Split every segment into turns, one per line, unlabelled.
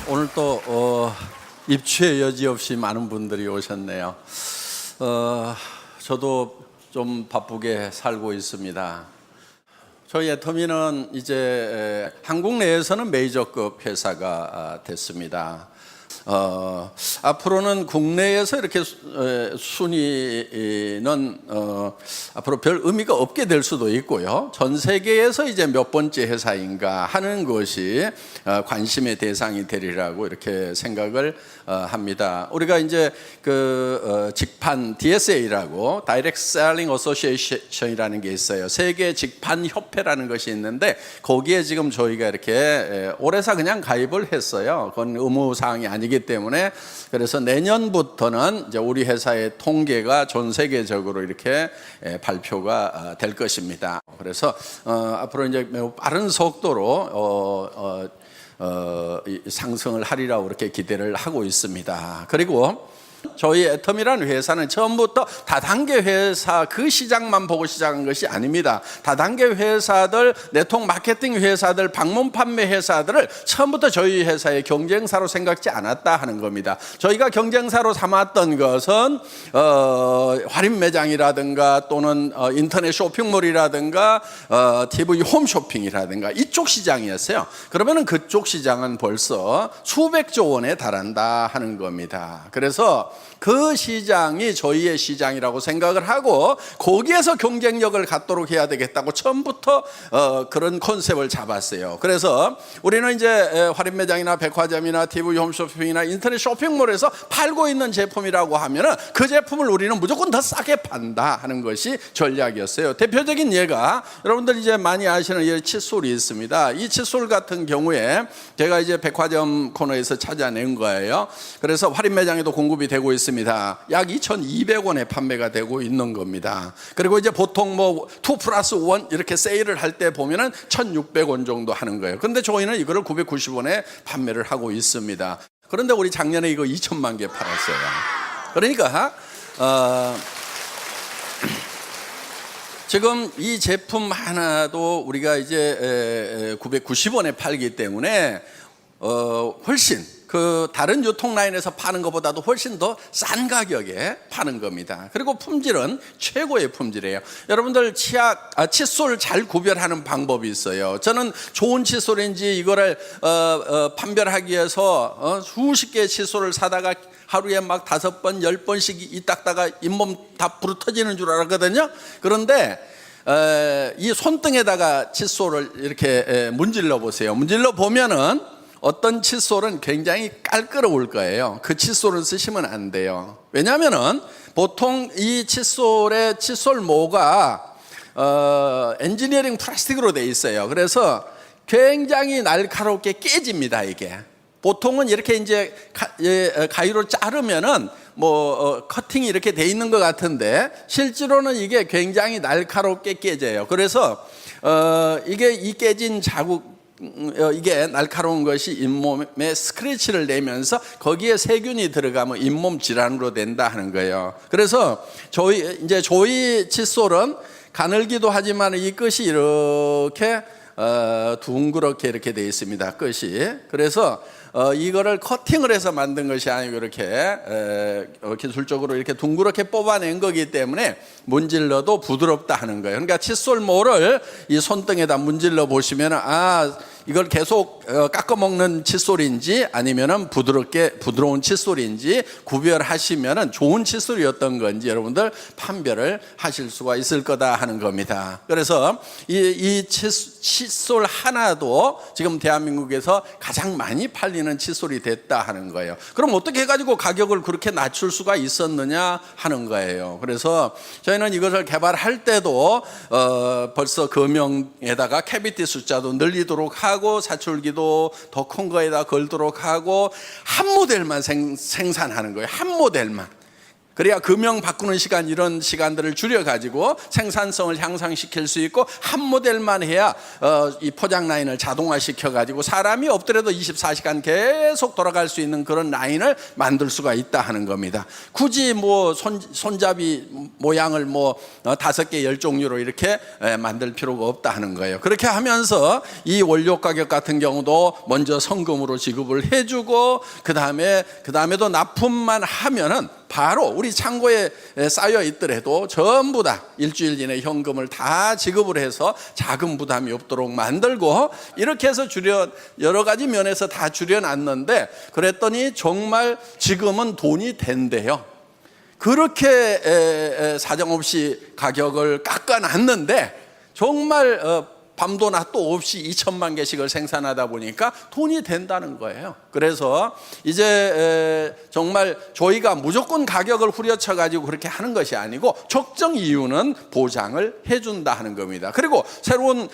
오늘 또 입추의 여지 없이 많은 분들이 오셨네요. 저도 좀 바쁘게 살고 있습니다. 저희 애터미는 이제 한국 내에서는 메이저급 회사가 됐습니다. 앞으로는 국내에서 이렇게 순위는 앞으로 별 의미가 없게 될 수도 있고요. 전 세계에서 이제 몇 번째 회사인가 하는 것이 관심의 대상이 되리라고 이렇게 생각을 합니다. 우리가 이제 직판 DSA라고 Direct Selling Association이라는 게 있어요. 세계 직판 협회라는 것이 있는데 거기에 지금 저희가 이렇게 올해서 그냥 가입을 했어요. 그건 의무 사항이 아니기 때문에. 그래서 내년부터는 이제 우리 회사의 통계가 전 세계적으로 이렇게 발표가 될 것입니다. 그래서 앞으로 이제 매우 빠른 속도로 상승을 하리라고 이렇게 기대를 하고 있습니다. 그리고 저희 애터미라는 회사는 처음부터 다단계 회사 그 시장만 보고 시작한 것이 아닙니다. 다단계 회사들, 네트워크 마케팅 회사들, 방문 판매 회사들을 처음부터 저희 회사의 경쟁사로 생각지 않았다 하는 겁니다. 저희가 경쟁사로 삼았던 것은 할인 매장이라든가 또는 인터넷 쇼핑몰이라든가 TV 홈쇼핑이라든가 이쪽 시장이었어요. 그러면은 그쪽 시장은 벌써 수백조 원에 달한다 하는 겁니다. 그래서 그 시장이 저희의 시장이라고 생각을 하고 거기에서 경쟁력을 갖도록 해야 되겠다고 처음부터 그런 컨셉을 잡았어요. 그래서 우리는 이제 할인 매장이나 백화점이나 TV 홈쇼핑이나 인터넷 쇼핑몰에서 팔고 있는 제품이라고 하면은 그 제품을 우리는 무조건 더 싸게 판다 하는 것이 전략이었어요. 대표적인 예가 여러분들 이제 많이 아시는 이 칫솔이 있습니다. 이 칫솔 같은 경우에 제가 이제 백화점 코너에서 찾아낸 거예요. 그래서 할인 매장에도 공급이 되고 있습니다. 약 2,200원에 판매가 되고 있는 겁니다. 그리고 이제 보통 뭐 2+1 이렇게 세일을 할 때 보면은 1,600원 정도 하는 거예요. 그런데 저희는 이거를 990원에 판매를 하고 있습니다. 그런데 우리 작년에 이거 2천만 개 팔았어요. 그러니까 지금 이 제품 하나도 우리가 이제 990원에 팔기 때문에 훨씬 그 다른 유통 라인에서 파는 것보다도 훨씬 더 싼 가격에 파는 겁니다. 그리고 품질은 최고의 품질이에요. 여러분들 칫솔 잘 구별하는 방법이 있어요. 저는 좋은 칫솔인지 이거를 판별하기 위해서 수십 개의 칫솔을 사다가 하루에 막 5번, 10번씩 이 닦다가 잇몸 다 부러뜨지는 줄 알았거든요. 그런데 이 손등에다가 칫솔을 이렇게 문질러 보세요. 문질러 보면은 어떤 칫솔은 굉장히 깔끔할 거예요. 그 칫솔을 쓰시면 안 돼요. 왜냐하면은 보통 이 칫솔의 칫솔모가 엔지니어링 플라스틱으로 돼 있어요. 그래서 굉장히 날카롭게 깨집니다. 이게 보통은 이렇게 이제 가위로 자르면은 커팅이 이렇게 돼 있는 것 같은데 실제로는 이게 굉장히 날카롭게 깨져요. 그래서 이게 이 깨진 자국 이게 날카로운 것이 잇몸에 스크래치를 내면서 거기에 세균이 들어가면 잇몸 질환으로 된다 하는 거예요. 그래서 저희 칫솔은 가늘기도 하지만 이 끝이 이렇게 둥그렇게 이렇게 되어 있습니다. 끝이. 그래서 이거를 커팅을 해서 만든 것이 아니고 이렇게 기술적으로 이렇게 둥그렇게 뽑아낸 거기 때문에 문질러도 부드럽다 하는 거예요. 그러니까 칫솔모를 이 손등에다 문질러 보시면 이걸 계속 깎아먹는 칫솔인지 아니면은 부드러운 칫솔인지 구별하시면은 좋은 칫솔이었던 건지 여러분들 판별을 하실 수가 있을 거다 하는 겁니다. 그래서 이 칫솔 하나도 지금 대한민국에서 가장 많이 팔리는 칫솔이 됐다 하는 거예요. 그럼 어떻게 해가지고 가격을 그렇게 낮출 수가 있었느냐 하는 거예요. 그래서 저희는 이것을 개발할 때도 벌써 금형에다가 캐비티 숫자도 늘리도록 하고 사출기도 더 큰 거에다 걸도록 하고 한 모델만 생산하는 거예요. 한 모델만. 그래야 금형 바꾸는 시간, 이런 시간들을 줄여가지고 생산성을 향상시킬 수 있고, 한 모델만 해야 이 포장 라인을 자동화시켜가지고 사람이 없더라도 24시간 계속 돌아갈 수 있는 그런 라인을 만들 수가 있다 하는 겁니다. 굳이 뭐 손잡이 모양을 뭐 5개 10종류로 이렇게 만들 필요가 없다 하는 거예요. 그렇게 하면서 이 원료 가격 같은 경우도 먼저 성금으로 지급을 해주고, 그 다음에도 납품만 하면은 바로 우리 창고에 쌓여 있더라도 전부 다 일주일 이내 현금을 다 지급을 해서 자금 부담이 없도록 만들고, 이렇게 해서 여러 가지 면에서 다 줄여놨는데, 그랬더니 정말 지금은 돈이 된대요. 그렇게 사정없이 가격을 깎아놨는데 정말 밤도 낮도 없이 2천만 개씩을 생산하다 보니까 돈이 된다는 거예요. 그래서 이제 정말 저희가 무조건 가격을 후려쳐 가지고 그렇게 하는 것이 아니고, 적정 이유는 보장을 해준다 하는 겁니다. 그리고 새로운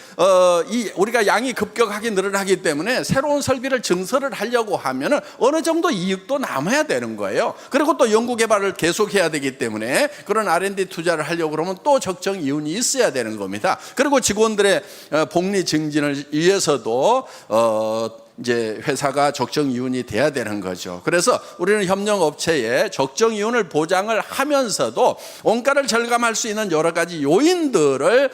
우리가 양이 급격하게 늘어나기 때문에 새로운 설비를 증설을 하려고 하면은 어느 정도 이익도 남아야 되는 거예요. 그리고 또 연구개발을 계속해야 되기 때문에 그런 R&D 투자를 하려고 그러면 또 적정 이윤이 있어야 되는 겁니다. 그리고 직원들의 복리 증진을 위해서도 이제 회사가 적정 이윤이 돼야 되는 거죠. 그래서 우리는 협력업체에 적정 이윤을 보장을 하면서도 원가를 절감할 수 있는 여러 가지 요인들을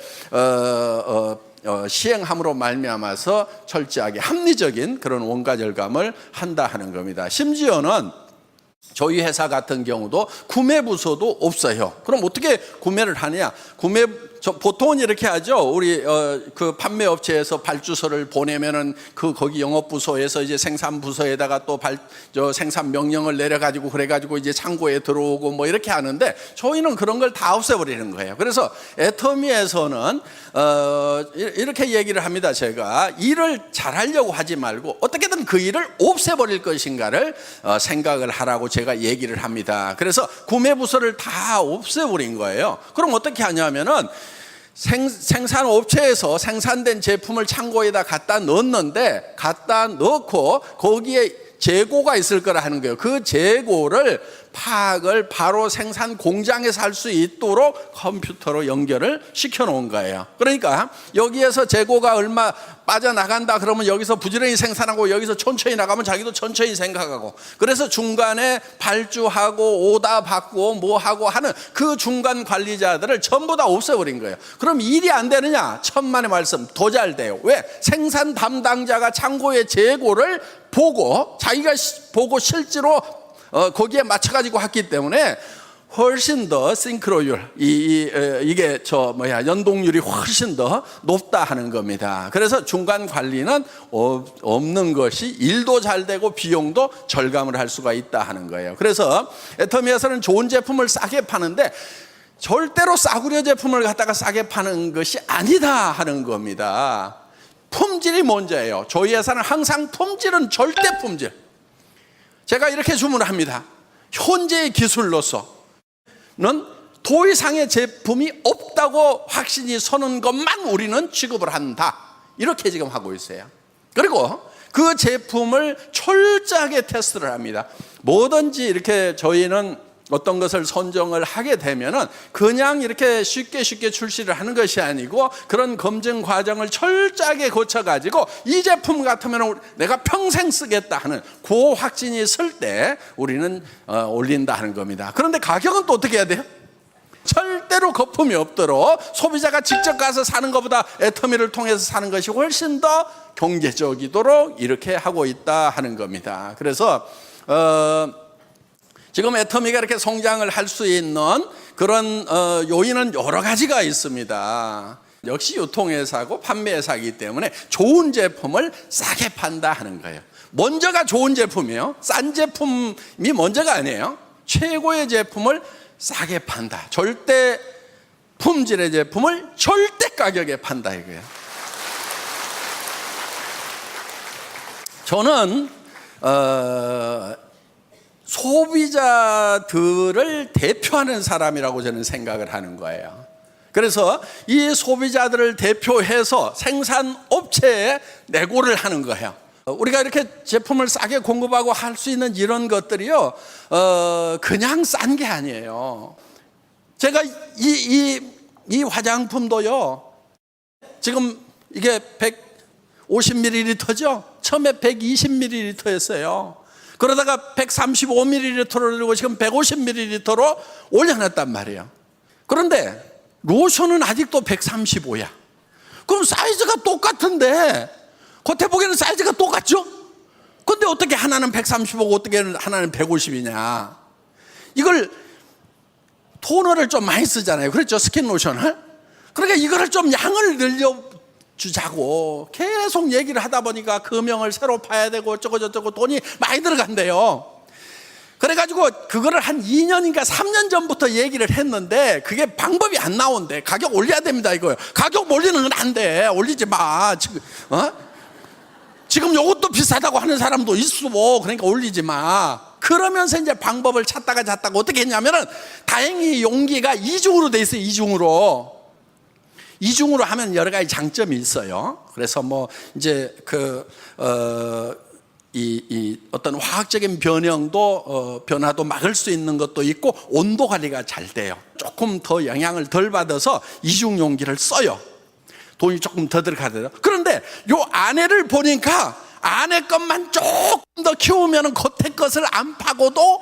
시행함으로 말미암아서 철저하게 합리적인 그런 원가 절감을 한다 하는 겁니다. 심지어는 저희 회사 같은 경우도 구매 부서도 없어요. 그럼 어떻게 구매를 하느냐? 보통은 이렇게 하죠. 우리 그 판매 업체에서 발주서를 보내면은 거기 영업 부서에서 이제 생산 부서에다가 또 생산 명령을 내려가지고 그래가지고 이제 창고에 들어오고 뭐 이렇게 하는데, 저희는 그런 걸 다 없애버리는 거예요. 그래서 애터미에서는 이렇게 얘기를 합니다. 제가 일을 잘하려고 하지 말고 어떻게든 그 일을 없애버릴 것인가를 생각을 하라고 제가 얘기를 합니다. 그래서 구매 부서를 다 없애버린 거예요. 그럼 어떻게 하냐면은 생산업체에서 생산된 제품을 창고에다 갖다 넣었는데, 갖다 넣고 거기에 재고가 있을 거라 하는 거예요. 그 재고를 파악을 바로 생산 공장에서 할 수 있도록 컴퓨터로 연결을 시켜 놓은 거예요. 그러니까 여기에서 재고가 얼마 빠져나간다 그러면 여기서 부지런히 생산하고, 여기서 천천히 나가면 자기도 천천히 생각하고, 그래서 중간에 발주하고 오다 받고 뭐 하고 하는 그 중간 관리자들을 전부 다 없애버린 거예요. 그럼 일이 안 되느냐? 천만의 말씀, 더 잘 돼요. 왜? 생산 담당자가 창고의 재고를 보고, 자기가 보고 실제로 거기에 맞춰가지고 했기 때문에 훨씬 더 싱크로율, 이게 연동률이 훨씬 더 높다 하는 겁니다. 그래서 중간 관리는 없는 것이 일도 잘 되고 비용도 절감을 할 수가 있다 하는 거예요. 그래서 애터미에서는 좋은 제품을 싸게 파는데 절대로 싸구려 제품을 갖다가 싸게 파는 것이 아니다 하는 겁니다. 품질이 먼저예요. 저희 회사는 항상 품질은 절대 품질. 제가 이렇게 주문을 합니다. 현재의 기술로서는 더 이상의 제품이 없다고 확신이 서는 것만 우리는 취급을 한다. 이렇게 지금 하고 있어요. 그리고 그 제품을 철저하게 테스트를 합니다. 뭐든지 이렇게 저희는 어떤 것을 선정을 하게 되면은 그냥 이렇게 쉽게 출시를 하는 것이 아니고, 그런 검증 과정을 철저하게 거쳐가지고 이 제품 같으면 내가 평생 쓰겠다 하는 그 확신이 설 때 우리는 올린다 하는 겁니다. 그런데 가격은 또 어떻게 해야 돼요? 절대로 거품이 없도록 소비자가 직접 가서 사는 것보다 애터미를 통해서 사는 것이 훨씬 더 경제적이도록 이렇게 하고 있다 하는 겁니다. 그래서 지금 애터미가 이렇게 성장을 할 수 있는 그런 요인은 여러 가지가 있습니다. 역시 유통회사고 판매회사이기 때문에 좋은 제품을 싸게 판다 하는 거예요. 먼저가 좋은 제품이에요. 싼 제품이 먼저가 아니에요. 최고의 제품을 싸게 판다. 절대 품질의 제품을 절대 가격에 판다 이거예요. 저는 소비자들을 대표하는 사람이라고 저는 생각을 하는 거예요. 그래서 이 소비자들을 대표해서 생산업체에 내고를 하는 거예요. 우리가 이렇게 제품을 싸게 공급하고 할 수 있는 이런 것들이요, 그냥 싼 게 아니에요. 제가 이 화장품도요, 지금 이게 150ml죠? 처음에 120ml였어요. 그러다가 135ml를 들고 지금 150ml로 올려놨단 말이에요. 그런데 로션은 아직도 135야. 그럼 사이즈가 똑같은데, 겉에 보기에는 사이즈가 똑같죠? 근데 어떻게 하나는 135고 어떻게 하나는 150이냐? 이걸 토너를 좀 많이 쓰잖아요. 그렇죠? 스킨 로션을. 그러니까 이거를 좀 양을 늘려주자고 계속 얘기를 하다 보니까 금형을 새로 파야 되고 어쩌고 돈이 많이 들어간대요. 그래가지고 그거를 한 2년인가 3년 전부터 얘기를 했는데 그게 방법이 안 나온대. 가격 올려야 됩니다 이거요. 가격 올리는 건 안 돼. 올리지 마. 지금 이것도 비싸다고 하는 사람도 있어. 그러니까 올리지 마. 그러면서 이제 방법을 찾다가 어떻게 했냐면은 다행히 용기가 이중으로 돼 있어요. 이중으로 하면 여러 가지 장점이 있어요. 그래서 뭐 이제 어떤 화학적인 변화도 막을 수 있는 것도 있고 온도 관리가 잘 돼요. 조금 더 영향을 덜 받아서 이중 용기를 써요. 돈이 조금 더 들어가더라고요. 그런데 요 안에를 보니까 안에 것만 조금 더 키우면 겉에 것을 안 파고도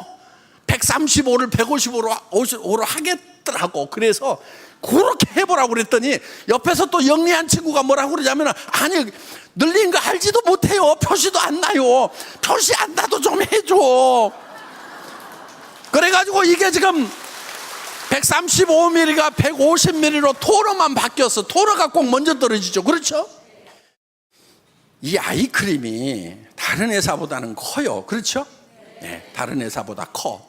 135를 155로 하겠더라고. 그래서 그렇게 해보라고 그랬더니 옆에서 또 영리한 친구가 뭐라고 그러냐면, 아니 늘린 거 알지도 못해요. 표시도 안 나요. 표시 안 나도 좀 해줘. 그래가지고 이게 지금 135ml가 150ml로 토너만 바뀌었어. 토너가 꼭 먼저 떨어지죠. 그렇죠? 이 아이크림이 다른 회사보다는 커요. 그렇죠? 네, 다른 회사보다 커.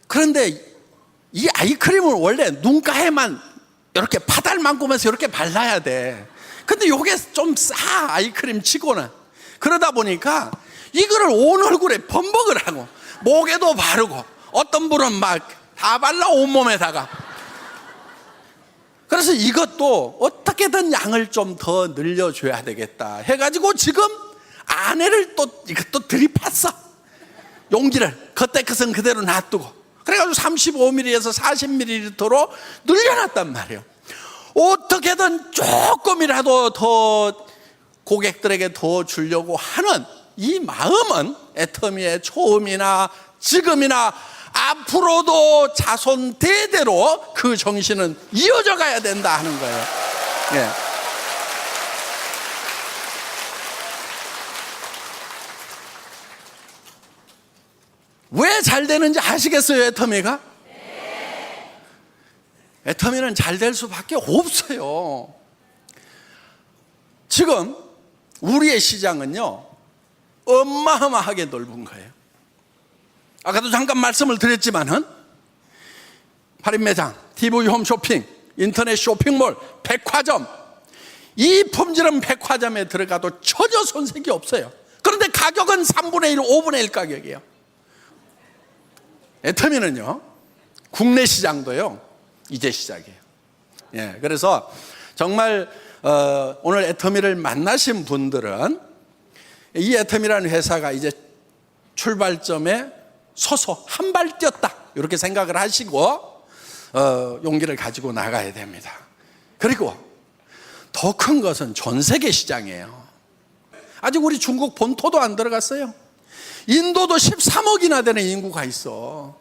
그런데 이 아이크림을 원래 눈가에만 이렇게 파달만큼에서 이렇게 발라야 돼. 근데 이게 좀 싸, 아이크림 치고는. 그러다 보니까 이거를 온 얼굴에 범벅을 하고 목에도 바르고 어떤 분은 막 다 발라 온몸에다가. 그래서 이것도 어떻게든 양을 좀 더 늘려줘야 되겠다 해가지고 지금 안에를 이것도 들이팠어. 용기를 겉에 것은 그대로 놔두고 그래가지고 35ml에서 40ml로 늘려놨단 말이에요. 어떻게든 조금이라도 더 고객들에게 더 주려고 하는 이 마음은 애터미의 처음이나 지금이나 앞으로도 자손 대대로 그 정신은 이어져 가야 된다 하는 거예요. 예. 왜 잘 되는지 아시겠어요, 애터미가? 애터미는 잘 될 수밖에 없어요. 지금 우리의 시장은요, 어마어마하게 넓은 거예요. 아까도 잠깐 말씀을 드렸지만은 할인 매장, TV 홈쇼핑, 인터넷 쇼핑몰, 백화점, 이 품질은 백화점에 들어가도 전혀 손색이 없어요. 그런데 가격은 3분의 1, 5분의 1 가격이에요. 애터미는요, 국내 시장도요, 이제 시작이에요. 예, 그래서 정말 오늘 애터미를 만나신 분들은 이 애터미라는 회사가 이제 출발점에 서서 한 발 뛰었다 이렇게 생각을 하시고 용기를 가지고 나가야 됩니다. 그리고 더 큰 것은 전 세계 시장이에요. 아직 우리 중국 본토도 안 들어갔어요. 인도도 13억이나 되는 인구가 있어.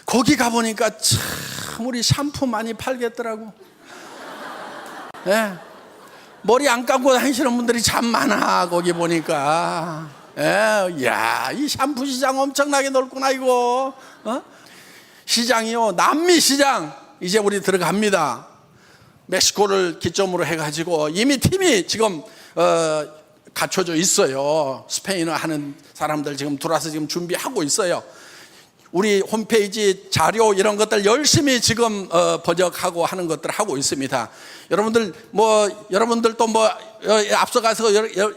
거기 가보니까 참 우리 샴푸 많이 팔겠더라고. 예. 머리 안 감고 다니시는 분들이 참 많아. 거기 보니까. 야, 이 샴푸 시장 엄청나게 넓구나 이거. 시장이요, 남미 시장 이제 우리 들어갑니다. 멕시코를 기점으로 해가지고 이미 팀이 지금 갖춰져 있어요. 스페인어 하는 사람들 지금 들어와서 지금 준비하고 있어요. 우리 홈페이지 자료 이런 것들 열심히 지금 번역하고 하는 것들 하고 있습니다. 여러분들도 앞서가서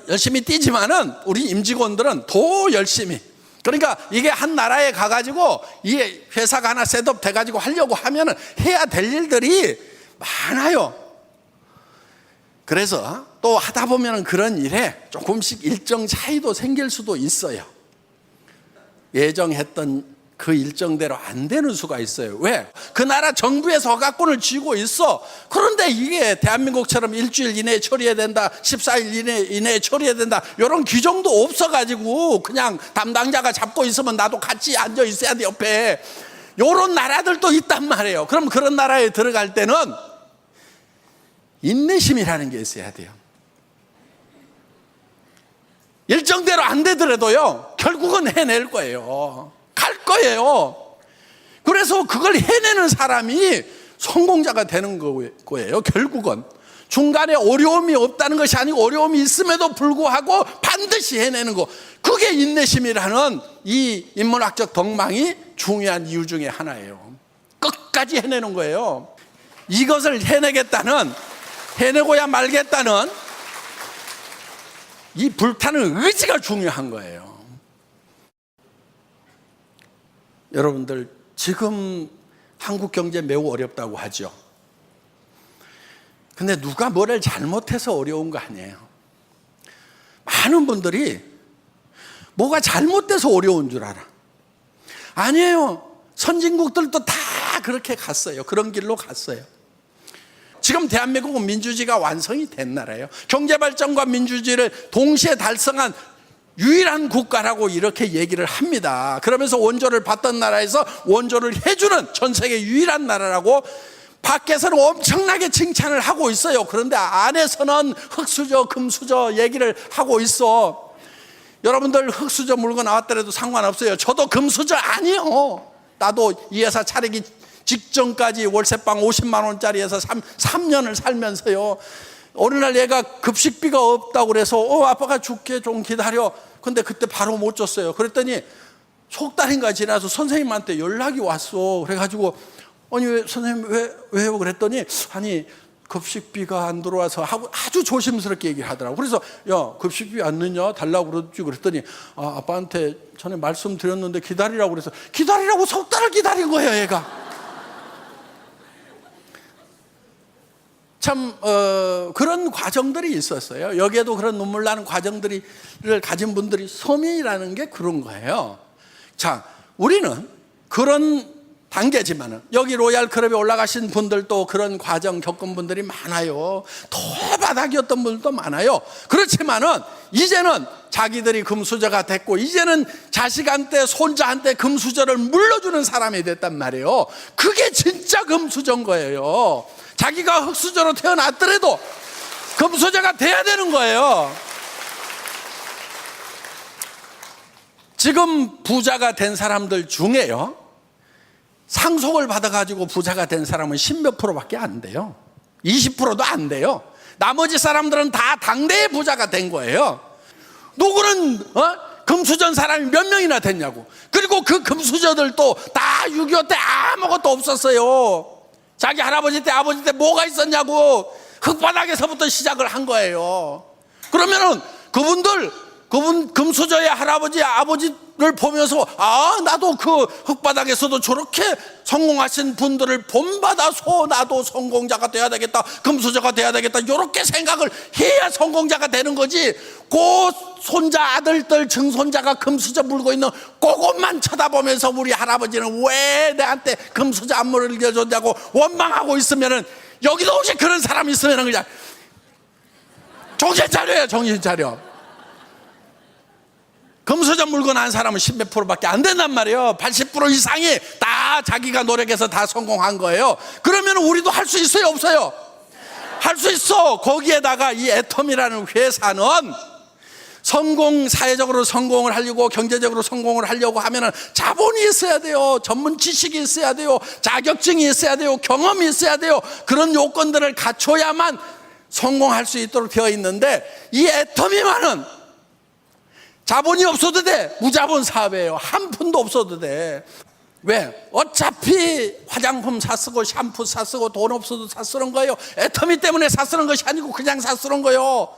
열심히 뛰지만은 우리 임직원들은 더 열심히. 그러니까 이게 한 나라에 가가지고 이 회사가 하나 셋업 돼가지고 하려고 하면은 해야 될 일들이 많아요. 그래서 또 하다 보면 그런 일에 조금씩 일정 차이도 생길 수도 있어요. 예정했던 그 일정대로 안 되는 수가 있어요. 왜? 그 나라 정부에서 허가권을 쥐고 있어. 그런데 이게 대한민국처럼 일주일 이내에 처리해야 된다, 14일 이내에 처리해야 된다, 이런 규정도 없어가지고 그냥 담당자가 잡고 있으면 나도 같이 앉아 있어야 돼, 옆에. 이런 나라들도 있단 말이에요. 그럼 그런 나라에 들어갈 때는 인내심이라는 게 있어야 돼요. 일정대로 안 되더라도요, 결국은 해낼 거예요. 갈 거예요. 그래서 그걸 해내는 사람이 성공자가 되는 거예요. 결국은 중간에 어려움이 없다는 것이 아니고 어려움이 있음에도 불구하고 반드시 해내는 거, 그게 인내심이라는 이 인문학적 덕망이 중요한 이유 중에 하나예요. 끝까지 해내는 거예요. 이것을 해내고야 말겠다는 이 불타는 의지가 중요한 거예요. 여러분들, 지금 한국 경제 매우 어렵다고 하죠. 근데 누가 뭐를 잘못해서 어려운 거 아니에요. 많은 분들이 뭐가 잘못돼서 어려운 줄 알아. 아니에요. 선진국들도 다 그렇게 갔어요. 그런 길로 갔어요. 지금 대한민국은 민주주의가 완성이 된 나라예요. 경제발전과 민주주의를 동시에 달성한 유일한 국가라고 이렇게 얘기를 합니다. 그러면서 원조를 받던 나라에서 원조를 해주는 전 세계 유일한 나라라고 밖에서는 엄청나게 칭찬을 하고 있어요. 그런데 안에서는 흙수저, 금수저 얘기를 하고 있어. 여러분들 흙수저 물건 나왔더라도 상관없어요. 저도 금수저 아니에요. 나도 이 회사 차리기 직전까지 월세방 50만 원짜리에서 3년을 살면서요, 어느 날 얘가 급식비가 없다고 그래서 아빠가 줄게, 좀 기다려. 근데 그때 바로 못 줬어요. 그랬더니 석 달인가 지나서 선생님한테 연락이 왔어. 그래가지고 아니 왜 선생님 왜요? 그랬더니 아니 급식비가 안 들어와서 하고 아주 조심스럽게 얘기를 하더라고. 그래서 야, 급식비 안 넣냐? 달라고 그러지. 그랬더니 아빠한테 전에 말씀드렸는데 기다리라고 그래서 기다리라고 석 달을 기다린 거예요, 얘가. 참 그런 과정들이 있었어요. 여기에도 그런 눈물 나는 과정들을 가진 분들이, 서민이라는 게 그런 거예요. 자, 우리는 그런 단계지만은 여기 로얄 클럽에 올라가신 분들도 그런 과정 겪은 분들이 많아요. 도바닥이었던 분들도 많아요. 그렇지만은 이제는 자기들이 금수저가 됐고, 이제는 자식한테 손자한테 금수저를 물려주는 사람이 됐단 말이에요. 그게 진짜 금수저인 거예요. 자기가 흙수저로 태어났더라도 금수저가 돼야 되는 거예요. 지금 부자가 된 사람들 중에요, 상속을 받아가지고 부자가 된 사람은 10몇 프로밖에 안 돼요. 20%도 안 돼요. 나머지 사람들은 다 당대의 부자가 된 거예요. 누구는 금수저인 사람이 몇 명이나 됐냐고. 그리고 그 금수저들도 다 6.25 때 아무것도 없었어요. 자기 할아버지 때 아버지 때 뭐가 있었냐고. 흙바닥에서부터 시작을 한 거예요. 그러면은 그분 금수저의 할아버지 아버지를 보면서 나도 그 흙바닥에서도 저렇게 성공하신 분들을 본받아서 나도 성공자가 돼야 되겠다, 금수저가 돼야 되겠다, 이렇게 생각을 해야 성공자가 되는 거지. 그 손자 아들들 증손자가 금수저 물고 있는 그것만 쳐다보면서 우리 할아버지는 왜 내한테 금수저 안 물려줬냐고 원망하고 있으면은, 여기도 혹시 그런 사람이 있으면은 그냥 정신 차려요. 정신 차려. 금수저 물고 난 사람은 10몇 프로밖에 안 된단 말이에요. 80% 이상이 다 자기가 노력해서 다 성공한 거예요. 그러면 우리도 할 수 있어요, 없어요? 할 수 있어. 거기에다가 이 애텀이라는 회사는 사회적으로 성공을 하려고, 경제적으로 성공을 하려고 하면은 자본이 있어야 돼요. 전문 지식이 있어야 돼요. 자격증이 있어야 돼요. 경험이 있어야 돼요. 그런 요건들을 갖춰야만 성공할 수 있도록 되어 있는데, 이 애텀이만은 자본이 없어도 돼. 무자본 사업이에요. 한 푼도 없어도 돼. 왜? 어차피 화장품 사쓰고 샴푸 사쓰고 돈 없어도 사쓰는 거예요. 애터미 때문에 사쓰는 것이 아니고 그냥 사쓰는 거예요.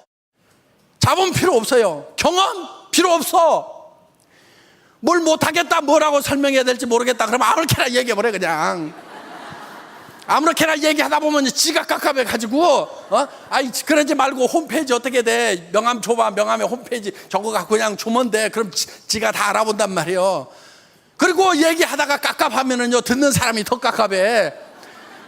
자본 필요 없어요. 경험 필요 없어. 뭘 못하겠다, 뭐라고 설명해야 될지 모르겠다 그러면 아무렇게나 얘기해버려 그냥. 아무렇게나 얘기하다 보면 지가 깝깝해 가지고 아이 그러지 말고 홈페이지 어떻게 돼? 명함 줘봐. 명함에 홈페이지 저거 갖고 그냥 주면 돼. 그럼 지가 다 알아본단 말이에요. 그리고 얘기하다가 깝깝하면은요 듣는 사람이 더 깝깝해.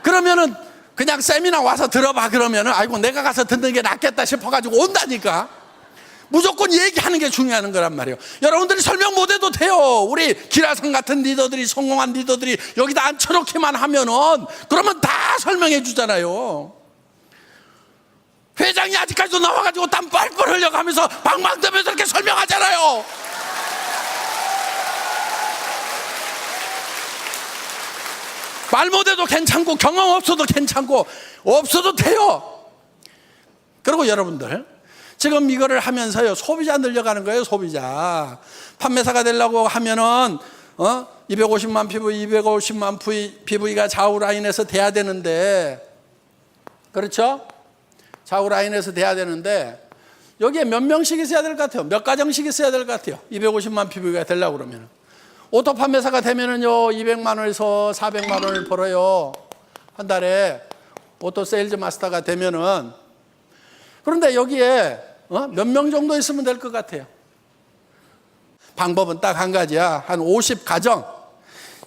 그러면은 그냥 세미나 와서 들어봐. 그러면은 아이고 내가 가서 듣는 게 낫겠다 싶어가지고 온다니까. 무조건 얘기하는 게 중요한 거란 말이에요. 여러분들이 설명 못해도 돼요. 우리 기라성 같은 리더들이, 성공한 리더들이 여기다 앉혀놓기만 하면은 그러면 다 설명해 주잖아요. 회장이 아직까지도 나와가지고 땀 뻘뻘 흘려가면서 방방떠면서 이렇게 설명하잖아요. 말 못해도 괜찮고 경험 없어도 괜찮고 없어도 돼요. 그리고 여러분들 지금 이거를 하면서요 소비자 늘려가는 거예요. 소비자 판매사가 되려고 하면은 250만 PV, 250만 PV가 좌우 라인에서 돼야 되는데, 그렇죠? 좌우 라인에서 돼야 되는데 여기에 몇 명씩 있어야 될 것 같아요? 몇 가정씩 있어야 될 것 같아요? 250만 PV가 되려고 그러면 오토 판매사가 되면은요 200만 원에서 400만 원을 벌어요 한 달에. 오토 세일즈 마스터가 되면은. 그런데 여기에 몇 명 정도 있으면 될 것 같아요? 방법은 딱 한 가지야. 한 50가정.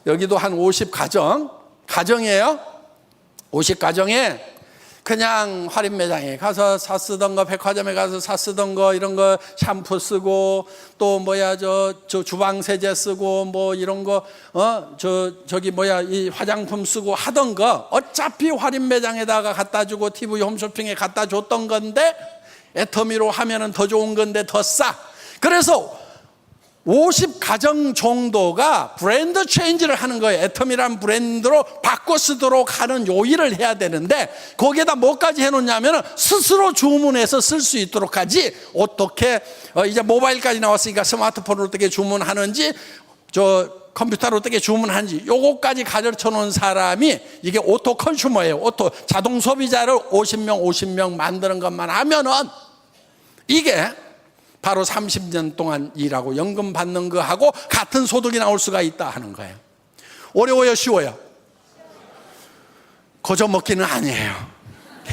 여기도 한 50가정. 가정이에요. 50가정에 그냥 할인 매장에 가서 사 쓰던 거, 백화점에 가서 사 쓰던 거, 이런 거 샴푸 쓰고, 또 저 주방 세제 쓰고, 뭐 이런 거, 이 화장품 쓰고 하던 거, 어차피 할인 매장에다가 갖다 주고, TV 홈쇼핑에 갖다 줬던 건데, 애터미로 하면은 더 좋은 건데 더 싸. 그래서 50가정 정도가 브랜드 체인지를 하는 거예요. 애터미란 브랜드로 바꿔 쓰도록 하는 요일을 해야 되는데, 거기에다 뭐까지 해놓냐면 스스로 주문해서 쓸 수 있도록 하지. 어떻게 이제 모바일까지 나왔으니까 스마트폰으로 어떻게 주문하는지, 컴퓨터로 어떻게 주문하는지 요거까지 가르쳐 놓은 사람이, 이게 오토 컨슈머예요. 오토 자동 소비자를 50명 만드는 것만 하면은 이게 바로 30년 동안 일하고 연금 받는 거하고 같은 소득이 나올 수가 있다 하는 거예요. 어려워요, 쉬워요? 거저먹기는 아니에요.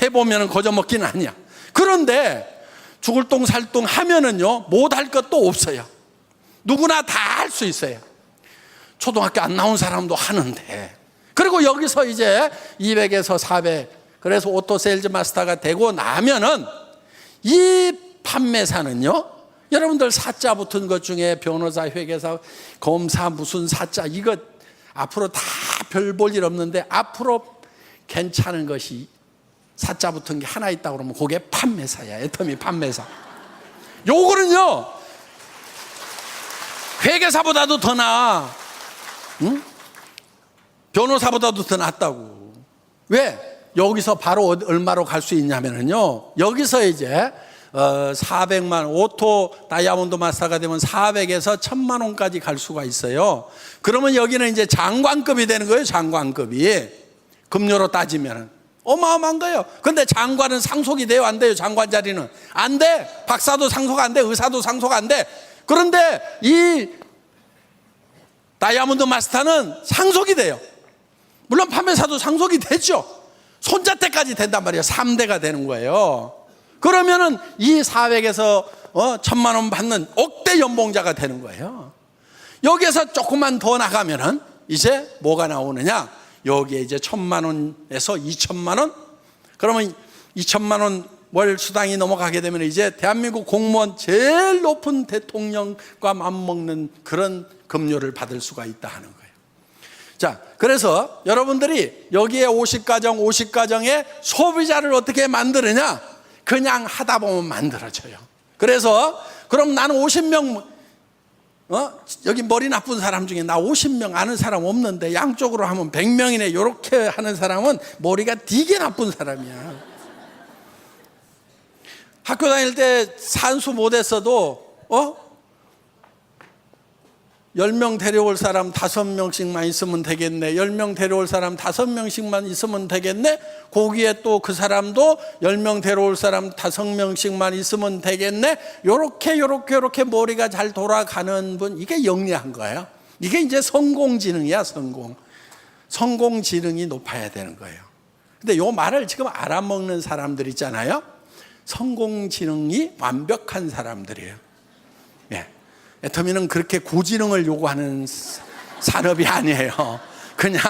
해보면 거저먹기는 아니야. 그런데 죽을 똥 살 똥 하면은요 못할 것도 없어요. 누구나 다 할 수 있어요. 초등학교 안 나온 사람도 하는데. 그리고 여기서 이제 200에서 400, 그래서 오토 세일즈 마스터가 되고 나면은 이 판매사는요, 여러분들 사자 붙은 것 중에 변호사, 회계사, 검사 무슨 사자, 이거 앞으로 다 별 볼 일 없는데 앞으로 괜찮은 것이 사자 붙은 게 하나 있다고 그러면 그게 판매사야. 애터미 판매사. 요거는요 회계사보다도 더 나아. 응? 변호사보다도 더 낫다고. 왜? 여기서 바로 얼마로 갈 수 있냐면요, 여기서 이제 400만, 오토 다이아몬드 마스터가 되면 400에서 1000만 원까지 갈 수가 있어요. 그러면 여기는 이제 장관급이 되는 거예요. 장관급이. 급료로 따지면 어마어마한 거예요. 근데 장관은 상속이 돼요, 안 돼요? 장관 자리는 안 돼. 박사도 상속 안 돼. 의사도 상속 안 돼. 그런데 이 다이아몬드 마스터는 상속이 돼요. 물론 판매사도 상속이 되죠. 손자 때까지 된단 말이에요. 3대가 되는 거예요. 그러면은 이 400에서 1000만 원 받는 억대 연봉자가 되는 거예요. 여기에서 조금만 더 나가면은 이제 뭐가 나오느냐? 여기에 이제 1000만 원에서 2000만 원? 그러면 2000만 원 월 수당이 넘어가게 되면 이제 대한민국 공무원 제일 높은 대통령과 맞먹는 그런 급료를 받을 수가 있다 하는 거예요. 자, 그래서 여러분들이 여기에 50가정에 소비자를 어떻게 만드느냐? 그냥 하다 보면 만들어져요. 그래서 그럼 나는 50명, 여기 머리 나쁜 사람 중에 나 50명 아는 사람 없는데 양쪽으로 하면 100명이네. 이렇게 하는 사람은 머리가 되게 나쁜 사람이야. 학교 다닐 때 산수 못했어도 10명 데려올 사람 5명씩만 있으면 되겠네. 10명 데려올 사람 5명씩만 있으면 되겠네. 거기에 또 그 사람도 10명 데려올 사람 5명씩만 있으면 되겠네. 요렇게 머리가 잘 돌아가는 분, 이게 영리한 거예요. 이게 이제 성공지능이야, 성공. 성공 지능이 높아야 되는 거예요. 근데 요 말을 지금 알아먹는 사람들 있잖아요. 성공 지능이 완벽한 사람들이에요. 예. 애터미는 그렇게 고지능을 요구하는 산업이 아니에요. 그냥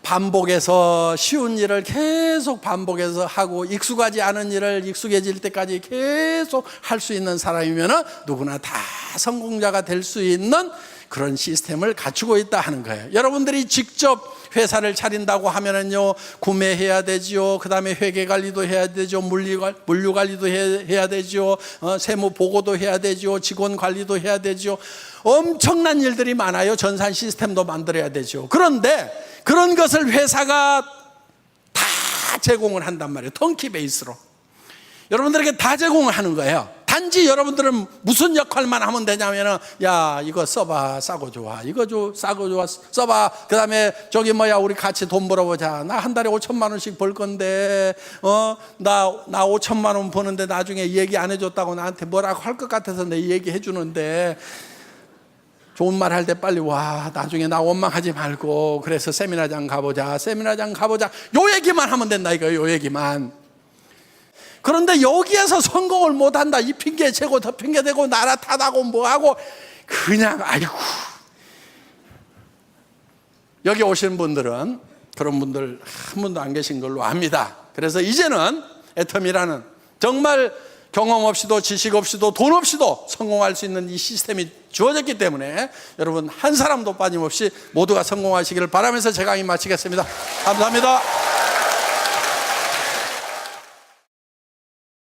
반복해서 쉬운 일을 계속 반복해서 하고 익숙하지 않은 일을 익숙해질 때까지 계속 할 수 있는 사람이면 누구나 다 성공자가 될 수 있는 그런 시스템을 갖추고 있다 하는 거예요. 여러분들이 직접 회사를 차린다고 하면은요, 구매해야 되지요. 그 다음에 회계 관리도 해야 되죠. 물류 관리도 해야 되죠. 세무 보고도 해야 되죠. 직원 관리도 해야 되죠. 엄청난 일들이 많아요. 전산 시스템도 만들어야 되죠. 그런데 그런 것을 회사가 다 제공을 한단 말이에요. 턴키 베이스로. 여러분들에게 다 제공을 하는 거예요. 단지 여러분들은 무슨 역할만 하면 되냐면은, 야, 이거 써봐, 싸고 좋아. 이거 싸고 좋아, 써봐. 그 다음에 우리 같이 돈 벌어보자. 나 한 달에 5천만 원씩 벌 건데, 나 5천만 원 버는데 나중에 얘기 안 해줬다고 나한테 뭐라고 할 것 같아서 내 얘기 해주는데, 좋은 말 할 때 빨리 와. 나중에 나 원망하지 말고. 그래서 세미나장 가보자. 요 얘기만 하면 된다, 이거예요. 요 얘기만. 그런데 여기에서 성공을 못한다. 이 핑계 재고 더 핑계 대고 나라 탓하고 뭐하고 그냥 아이고. 여기 오신 분들은 그런 분들 한 분도 안 계신 걸로 압니다. 그래서 이제는 애텀이라는 정말 경험 없이도 지식 없이도 돈 없이도 성공할 수 있는 이 시스템이 주어졌기 때문에 여러분 한 사람도 빠짐없이 모두가 성공하시기를 바라면서 제 강의 마치겠습니다. 감사합니다.